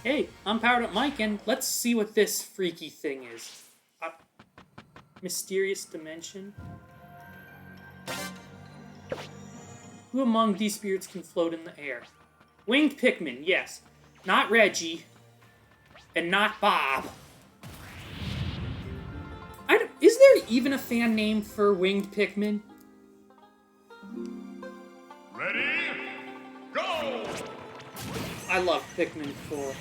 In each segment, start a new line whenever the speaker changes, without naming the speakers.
Hey, I'm Powered Up Mike, and let's see what this freaky thing is. Mysterious dimension. Who among these spirits can float in the air? Winged Pikmin, yes. Not Reggie. And not Bob. Is there even a fan name for Winged Pikmin?
Ready? Go!
I love Pikmin 4.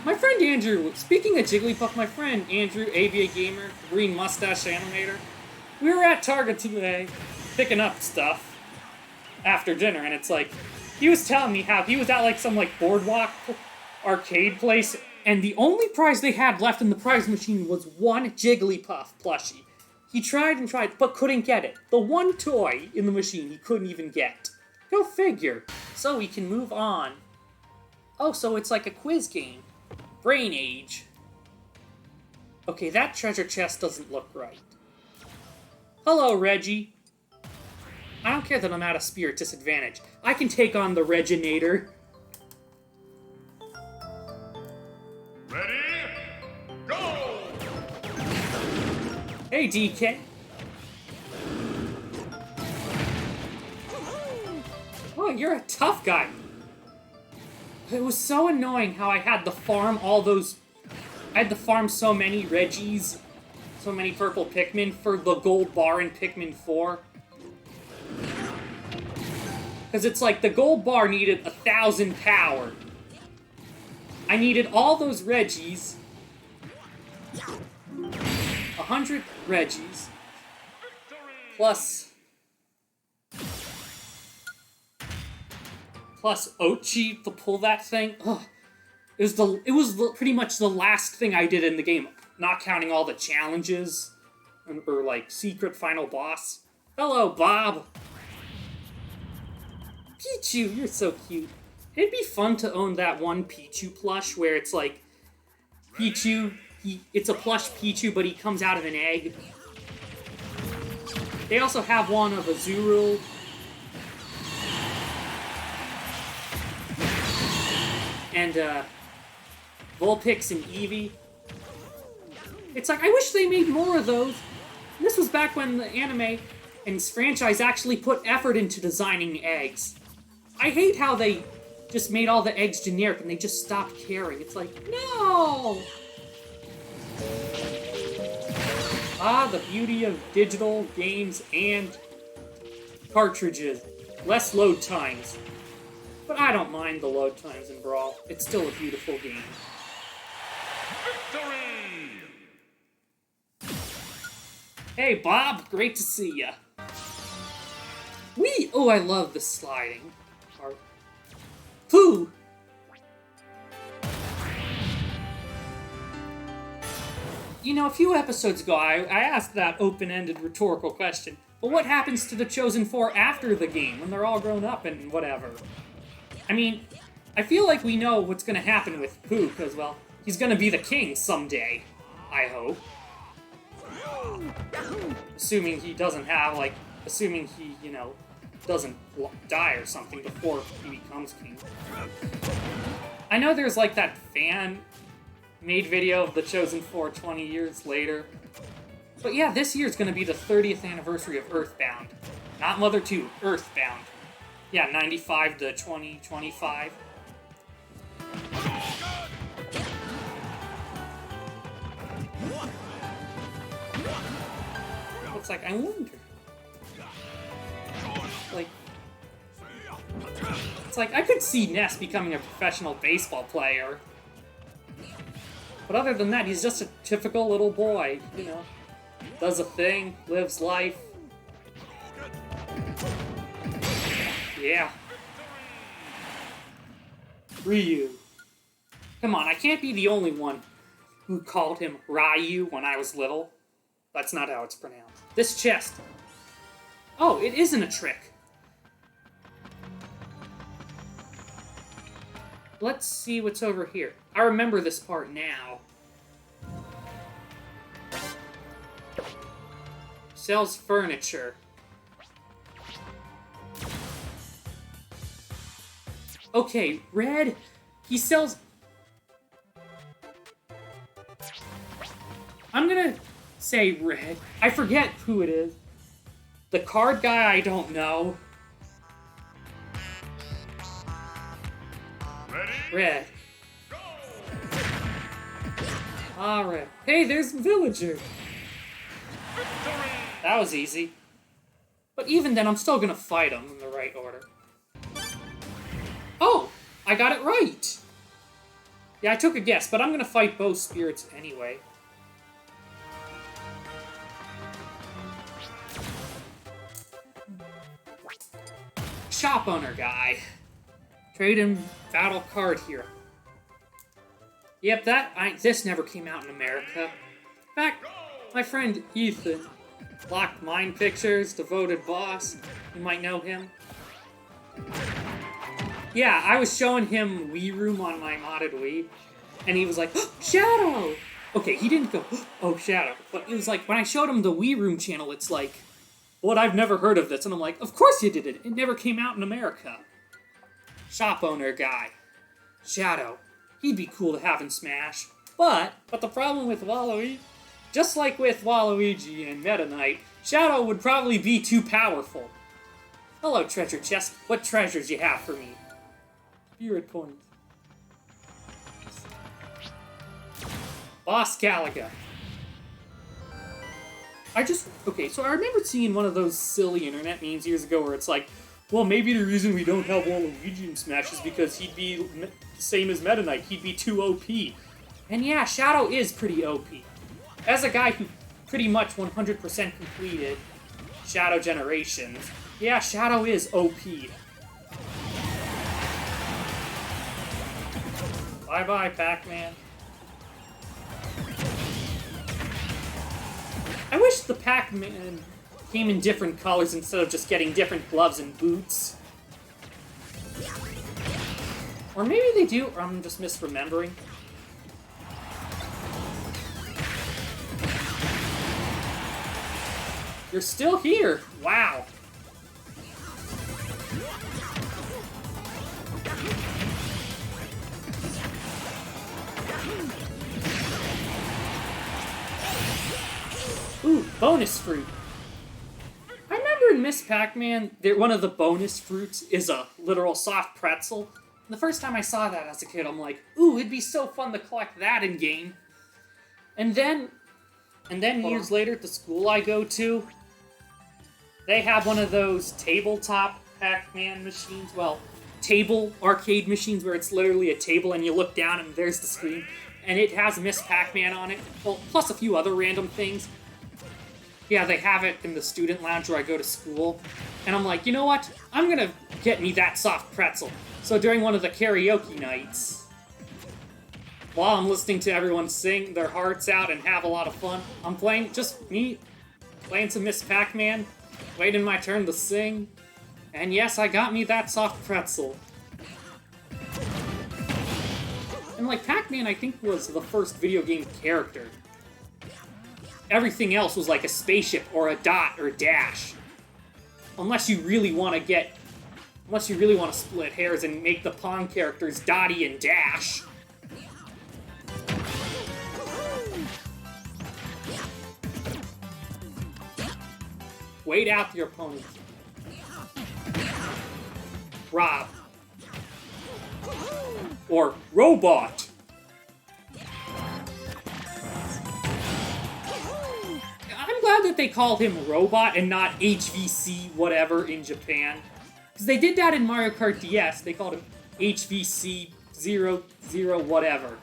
My friend Andrew, speaking of Jigglypuff, my friend Andrew, ABA Gamer, Green Mustache Animator, we were at Target today, picking up stuff after dinner, and it's like, he was telling me how he was at like some like boardwalk arcade place, and the only prize they had left in the prize machine was one Jigglypuff plushie. He tried and tried, but couldn't get it. The one toy in the machine he couldn't even get. Go figure. So we can move on. Oh, so it's like a quiz game. Brain Age. Okay, that treasure chest doesn't look right. Hello, Reggie. I don't care that I'm at a spirit disadvantage. I can take on the Reginator.
Ready? Go!
Hey, DK. Oh, you're a tough guy. It was so annoying how I had to farm I had to farm so many Reggies, so many purple Pikmin for the gold bar in Pikmin 4. Because it's like the gold bar needed 1,000 power. I needed all those Reggies. 100 Reggies. Plus Ochi to pull that thing. Ugh. It was pretty much the last thing I did in the game, not counting all the challenges or like secret final boss. Hello, Bob. Pichu, you're so cute. It'd be fun to own that one Pichu plush where it's like Pichu, it's a plush Pichu, but he comes out of an egg. They also have one of Azurill. And Vulpix and Eevee. It's like, I wish they made more of those. This was back when the anime and franchise actually put effort into designing eggs. I hate how they just made all the eggs generic and they just stopped caring. It's like, no! Ah, the beauty of digital games and cartridges. Less load times. But I don't mind the load times in Brawl. It's still a beautiful game.
Victory!
Hey, Bob. Great to see ya. Wee! Oh, I love the sliding part. Pooh! You know, a few episodes ago, I asked that open-ended rhetorical question. But what happens to the Chosen Four after the game, when they're all grown up and whatever? I mean, I feel like we know what's gonna happen with Pooh, because, well, he's gonna be the king someday. I hope. Assuming he doesn't have, like, assuming he, you know, doesn't die or something before he becomes king. I know there's, like, that fan-made video of the Chosen Four 20 years later. But yeah, this year's gonna be the 30th anniversary of Earthbound. Not Mother 2, Earthbound. Yeah, 95 to 2025. Looks like, I wonder. It's like, I could see Ness becoming a professional baseball player. But other than that, he's just a typical little boy, you know. Does a thing, lives life. Yeah. Ryu. Come on, I can't be the only one who called him Ryu when I was little. That's not how it's pronounced. This chest. Oh, it isn't a trick. Let's see what's over here. I remember this part now. Sells furniture. Okay, Red, he sells... I'm gonna say Red. I forget who it is. The card guy, I don't know.
Ready?
Red.
Go!
Alright. Hey, there's Villager.
Victory!
That was easy. But even then, I'm still gonna fight him in the right order. Oh! I got it right! Yeah, I took a guess, but I'm gonna fight both spirits anyway. Shop owner guy. Trade in battle card hero. Yep, this never came out in America. In fact, my friend Ethan, Locked Mind Pictures, devoted boss, you might know him. Yeah, I was showing him Wii Room on my modded Wii, and he was like, oh, Shadow! Okay, he didn't go, oh, Shadow, but it was like, when I showed him the Wii Room channel, it's like, what, I've never heard of this, and I'm like, of course you did it, it never came out in America. Shop owner guy. Shadow. He'd be cool to have in Smash. But the problem with Waluigi, just like with Waluigi and Meta Knight, Shadow would probably be too powerful. Hello, treasure chest. What treasures you have for me? Spirit coins. Boss Galaga. Okay, so I remember seeing one of those silly internet memes years ago where it's like, well, maybe the reason we don't have Waluigi in Smash is because he'd be the same as Meta Knight. He'd be too OP. And yeah, Shadow is pretty OP. As a guy who pretty much 100% completed Shadow Generations, yeah, Shadow is OP. Bye-bye, Pac-Man. I wish the Pac-Man came in different colors instead of just getting different gloves and boots. Or maybe they do, or I'm just misremembering. You're still here! Wow! Ooh, bonus fruit! I remember in Miss Pac-Man, one of the bonus fruits is a literal soft pretzel. And the first time I saw that as a kid, I'm like, ooh, it'd be so fun to collect that in-game. And then years later at the school I go to, they have one of those tabletop Pac-Man machines. Well, table arcade machines where it's literally a table and you look down and there's the screen. And it has Miss Pac-Man on it. Well, plus a few other random things. Yeah, they have it in the student lounge where I go to school. And I'm like, you know what? I'm gonna get me that soft pretzel. So during one of the karaoke nights, while I'm listening to everyone sing their hearts out and have a lot of fun, I'm playing, just me, playing some Miss Pac-Man, waiting my turn to sing. And yes, I got me that soft pretzel. And like, Pac-Man, I think, was the first video game character. Everything else was like a spaceship or a dot or dash. Unless you really want to split hairs and make the Pong characters Dottie and Dash. Wait out your opponent. Rob. Or Robot. I'm glad that they called him Robot and not HVC whatever in Japan. Because they did that in Mario Kart DS. They called him HVC 00 whatever.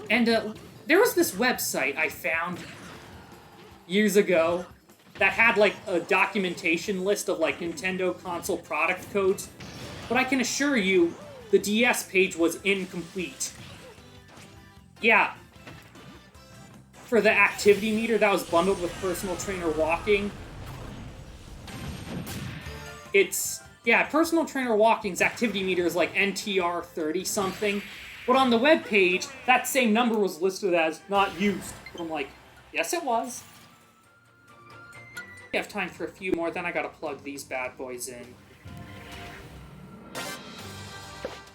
And there was this website I found years ago that had like a documentation list of like Nintendo console product codes. But I can assure you, the DS page was incomplete. Yeah. For the activity meter that was bundled with personal trainer walking, personal trainer walking's activity meter is like NTR 30 something. But on the web page, that same number was listed as not used. But I'm like, yes it was. We have time for a few more, then I gotta plug these bad boys in.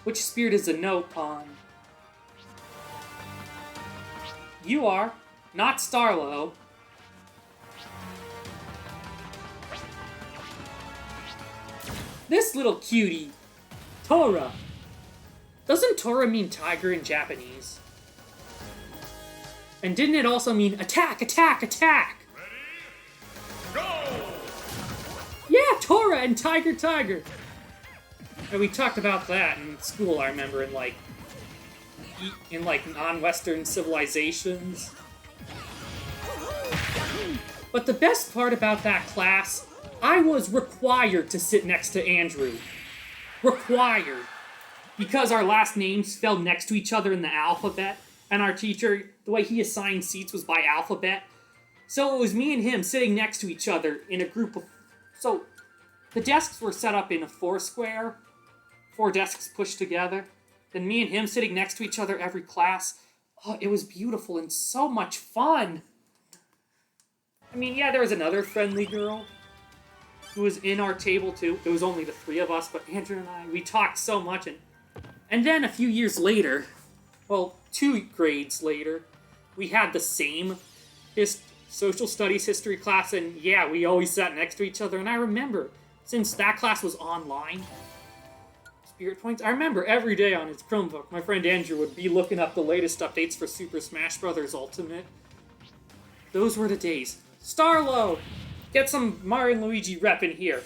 Which spirit is a note on? You are, not Starlo. This little cutie, Tora. Doesn't Tora mean tiger in Japanese? And didn't it also mean attack, attack, attack?
Ready? Go!
Yeah, Tora and Tiger, Tiger. And we talked about that in school, I remember, in like non-Western civilizations. But the best part about that class, I was required to sit next to Andrew. Required. Because our last names fell next to each other in the alphabet, and our teacher, the way he assigned seats was by alphabet. So it was me and him sitting next to each other in a group of... So, the desks were set up in a four-square, 4 desks pushed together. Then me and him sitting next to each other every class. Oh, it was beautiful and so much fun. I mean, yeah, there was another friendly girl who was in our table too. It was only the 3 of us, but Andrew and I, we talked so much. And then a few years later, well, 2 grades later, we had the same social studies history class, and yeah, we always sat next to each other. And I remember, since that class was online, Spirit Points, I remember every day on his Chromebook, my friend Andrew would be looking up the latest updates for Super Smash Bros. Ultimate. Those were the days. Starlo! Get some Mario and Luigi rep in here.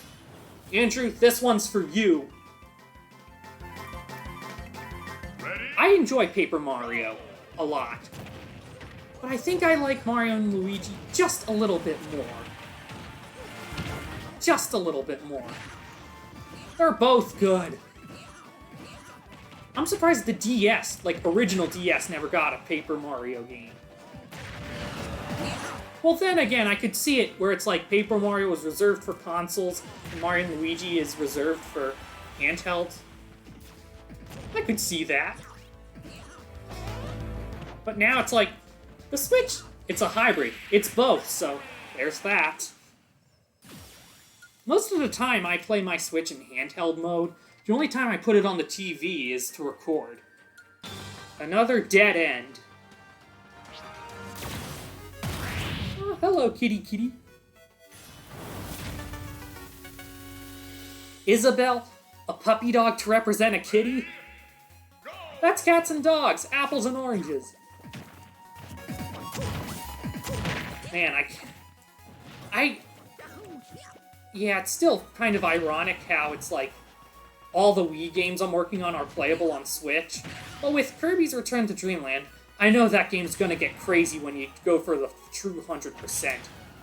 Andrew, this one's for you.
Ready?
I enjoy Paper Mario a lot. But I think I like Mario and Luigi just a little bit more. Just a little bit more. They're both good. I'm surprised the DS, like original DS, never got a Paper Mario game. Well, then again, I could see it where it's like Paper Mario was reserved for consoles, and Mario and Luigi is reserved for handhelds. I could see that. But now it's like, the Switch, it's a hybrid. It's both, so there's that. Most of the time I play my Switch in handheld mode. The only time I put it on the TV is to record. Another dead end. Oh, hello, kitty kitty. Isabel? A puppy dog to represent a kitty? That's cats and dogs, apples and oranges. Man, yeah, it's still kind of ironic how it's like all the Wii games I'm working on are playable on Switch. But with Kirby's Return to Dreamland, I know that game's gonna get crazy when you go for the true 100%.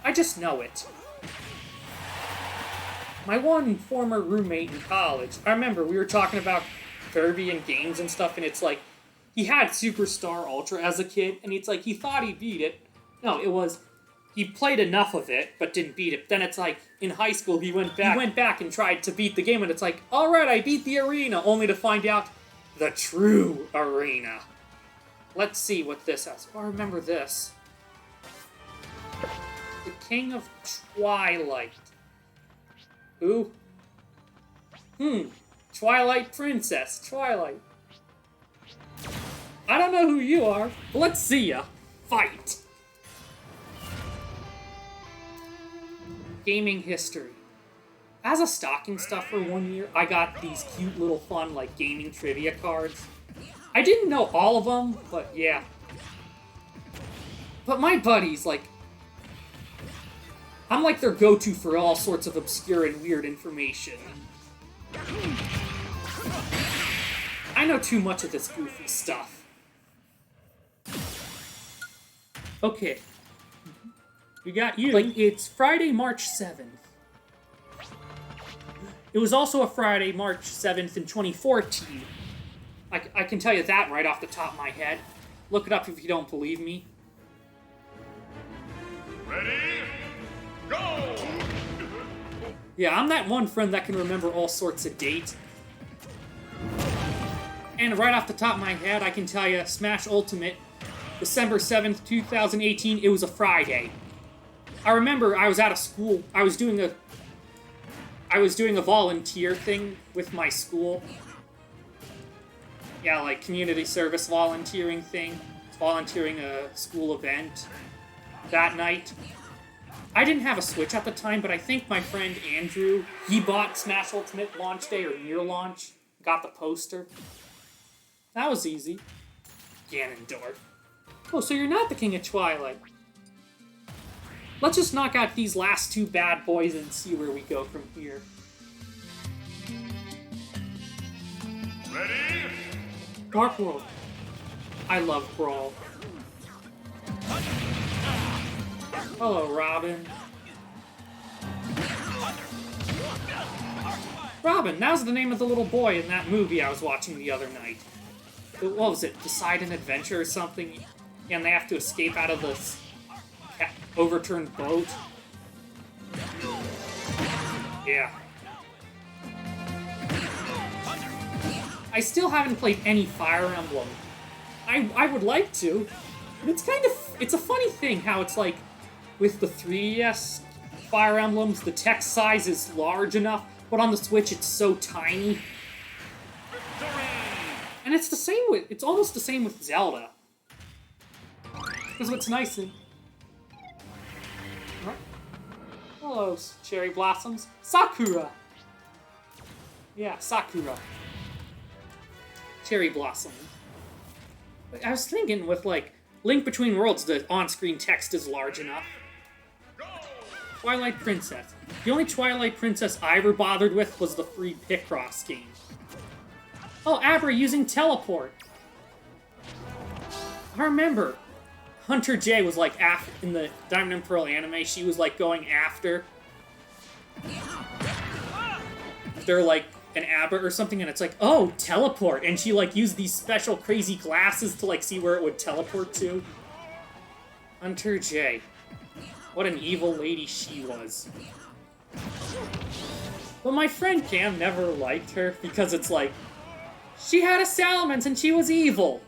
I just know it. My one former roommate in college, I remember we were talking about Kirby and games and stuff, and it's like, he had Superstar Ultra as a kid, and it's like, he thought he beat it. No, it was, he played enough of it, but didn't beat it. Then it's like, in high school, he went back and tried to beat the game, and it's like, alright, I beat the arena, only to find out the true arena. Let's see what this has. Oh, I remember this. The King of Twilight. Who? Twilight Princess. Twilight. I don't know who you are, but let's see ya. Fight! Gaming history. As a stocking stuffer one year, I got these cute little fun, like, gaming trivia cards. I didn't know all of them, but yeah. But my buddies, like, I'm like their go-to for all sorts of obscure and weird information. I know too much of this goofy stuff. Okay. We got you. Like, it's Friday, March 7th. It was also a Friday, March 7th in 2014. I can tell you that right off the top of my head. Look it up if you don't believe me.
Ready? Go!
Yeah, I'm that one friend that can remember all sorts of dates. And right off the top of my head, I can tell you Smash Ultimate, December 7th, 2018, it was a Friday. I remember I was out of school. I was doing a volunteer thing with my school. Yeah, like community service volunteering thing. Volunteering a school event that night. I didn't have a Switch at the time, but I think my friend Andrew, he bought Smash Ultimate launch day or near launch, got the poster. That was easy. Ganondorf. Oh, so you're not the King of Twilight. Let's just knock out these last two bad boys and see where we go from here.
Ready?
Dark World. I love Brawl. Hello, Robin. Robin, that was the name of the little boy in that movie I was watching the other night. What was it? Decide an Adventure or something? And they have to escape out of this overturned boat. Yeah. I still haven't played any Fire Emblem. I would like to. But it's a funny thing how it's like, with the 3DS Fire Emblems, the text size is large enough, but on the Switch it's so tiny. And it's almost the same with Zelda. Because what's nice in... Hello, Cherry Blossoms. Sakura! Yeah, Sakura. Cherry Blossom. I was thinking with, like, Link Between Worlds, the on-screen text is large enough. Twilight Princess. The only Twilight Princess I ever bothered with was the free Picross game. Oh, Abra using teleport. I remember Hunter J was like in the Diamond and Pearl anime, she was like going after they're like an Abra or something, and it's like, oh, teleport, and she like used these special crazy glasses to like see where it would teleport to. Hunter J. What an evil lady she was. But my friend Cam never liked her because it's like, she had a Salamence and she was evil.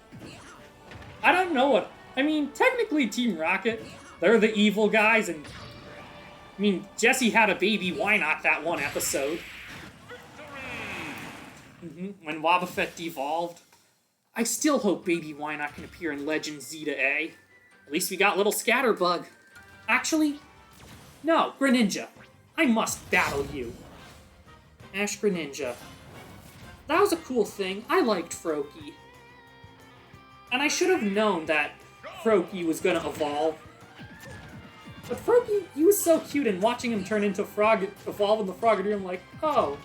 I don't know what... I mean, technically Team Rocket, they're the evil guys, and... I mean, Jessie had a baby, why not that one episode? When Wobbuffet devolved. I still hope Baby Wynock can appear in Legend Zeta A. At least we got little Scatterbug. Actually, no, Greninja. I must battle you. Ash Greninja. That was a cool thing. I liked Froakie. And I should have known that Froakie was gonna evolve. But Froakie, he was so cute, and watching him turn into evolve in the Frogadier, I'm like, oh.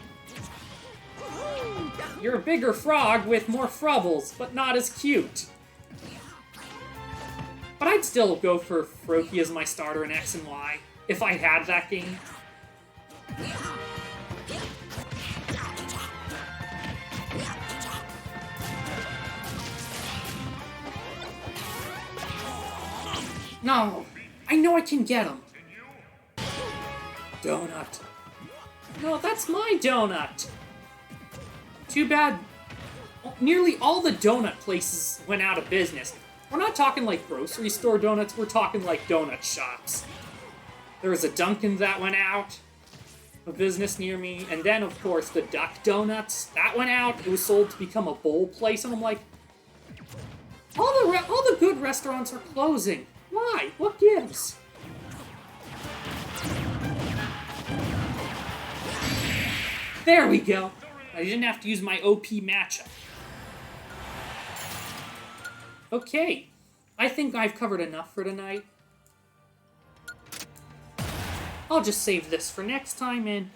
You're a bigger frog with more frubbles, but not as cute. But I'd still go for Froakie as my starter in X and Y, if I had that game. No, I know I can get him. Donut. No, that's my donut. Too bad nearly all the donut places went out of business. We're not talking like grocery store donuts, we're talking like donut shops. There was a Dunkin' that went out of business near me, and then, of course, the Duck Donuts, that went out. It was sold to become a bowl place, and I'm like, all the good restaurants are closing. Why? What gives? There we go. I didn't have to use my OP matchup. Okay, I think I've covered enough for tonight. I'll just save this for next time, and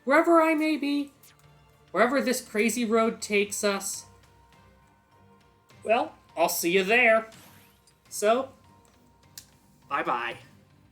wherever I may be, wherever this crazy road takes us, well, I'll see you there. So, bye-bye.